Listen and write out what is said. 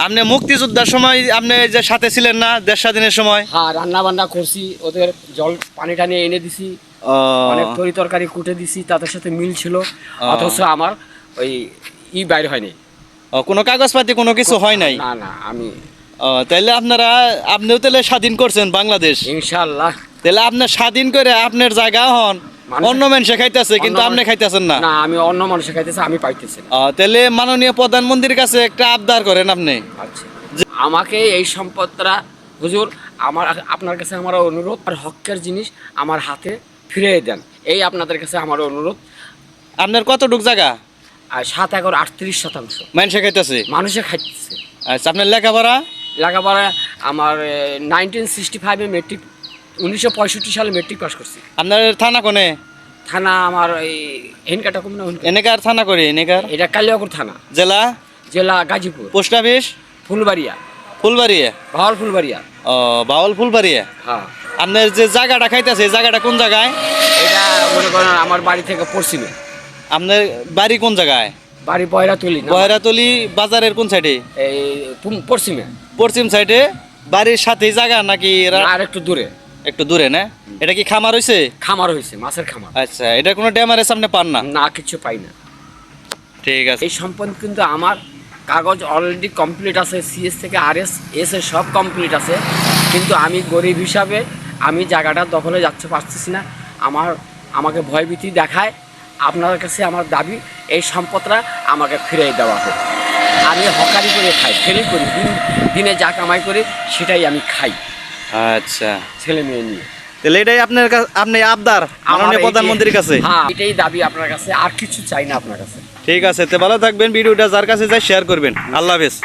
আপনি মুক্তিযোদ্ধার সময় আপনি যে সাথে ছিলেন না দেশ স্বাধীনের সময়? হ্যাঁ, রান্না বান্না করছি, ওদের জল পানি টানি এনে দিছি, অনেক তরি তরকারি কুটে দিছি, তাদের সাথে মিল ছিল। অথচ আমার ওই বাইর হয়নি, কোনো কাগজপাতি কোনো কিছু হয় নাই? না না, আমি তাইলে আপনিও তাহলে স্বাধীন করছেন বাংলাদেশ ইনশাআল্লাহ। তাহলে আপনার স্বাধীন করে আপনার জায়গা হন অন্য মানুষে খাইতেছে, কিন্তু আপনি খাইতেছেন না। না, আমি অন্য মানুষে খাইতেছি, আমি পাইতেছি না। তাহলে মাননীয় প্রধানমন্ত্রীর কাছে একটা আবদার করেন আপনি। আচ্ছা, আমাকে এই সম্পদটা হুজুর, আপনার কাছে আমার অনুরোধ, আর হকের জিনিস আমার হাতে ফিরিয়ে দেন, এই আপনাদের কাছে আমার অনুরোধ। আপনার কতটুক জায়গা? আর 7 একর 38% মানুষে খাইতেছে? মানুষে খাইতেছে। আচ্ছা, আপনার লেখাপড়া? লেখাপড়া আমার 1965-এ মেট্রিক, 1965 সালে মেট্রিক পাস করছি। আপনার থানা কোনে? থানা আমার এই হেনকাটা কম না, এনেকার থানা করি? এনেকার এটা কালিয়াকুর থানা, জেলা? জেলা গাজীপুর। Post office? ফুলবাড়িয়া। ফুলবাড়িয়া? বাউল ফুলবাড়িয়া। বাউল ফুলবাড়িয়া। হ্যাঁ। আপনার যে জায়গাটা খাইতেছে, এই জায়গাটা কোন জায়গায়? এটা মনে করেন আমার বাড়ি থেকে পশ্চিমে। আপনার বাড়ি কোন জায়গায়? বাড়ি বয়রাতলি। বয়রাতলি বাজারের কোন সাইডে? এই পশ্চিমে। পশ্চিম সাইডে? বাড়ির সাথে জায়গা নাকি আর একটু দূরে? একটু দূরে না? এটা কি খামার হইছে? খামার হয়েছে, মাছের খামার। আচ্ছা, এটা কোনো ড্যামারের সামনে পান না? না, কিছু পাই না। ঠিক আছে। এই সম্পদ কিন্তু আমার কাগজ অলরেডি কমপ্লিট আছে, সিএস থেকে আরএস এস এর সব কমপ্লিট আছে, কিন্তু আমি গরিব হিসাবে আমি জায়গাটা দখলে যাচ্ছে পারতেছি না। আমাকে ভয়ভীতি দেখায়। আপনার কাছে আমার দাবি, এই সম্পদটা আমাকে ফিরিয়ে দেওয়া হোক। আমি হকারি করে খাই, ফেরি করি, দিনে যা কামাই করি সেটাই আমি খাই। আচ্ছা, ছেলে মেয়ে নিয়ে। তাহলে এটাই আপনার কাছে, আপনি আবদার মাননীয় প্রধানমন্ত্রীর কাছে? হ্যাঁ, এটাই দাবি আপনার কাছে, আর কিছু চাই না আপনার কাছে। ঠিক আছে, তো ভালো থাকবেন। ভিডিওটা যার কাছে যায় শেয়ার করবেন। আল্লাহ হাফেজ।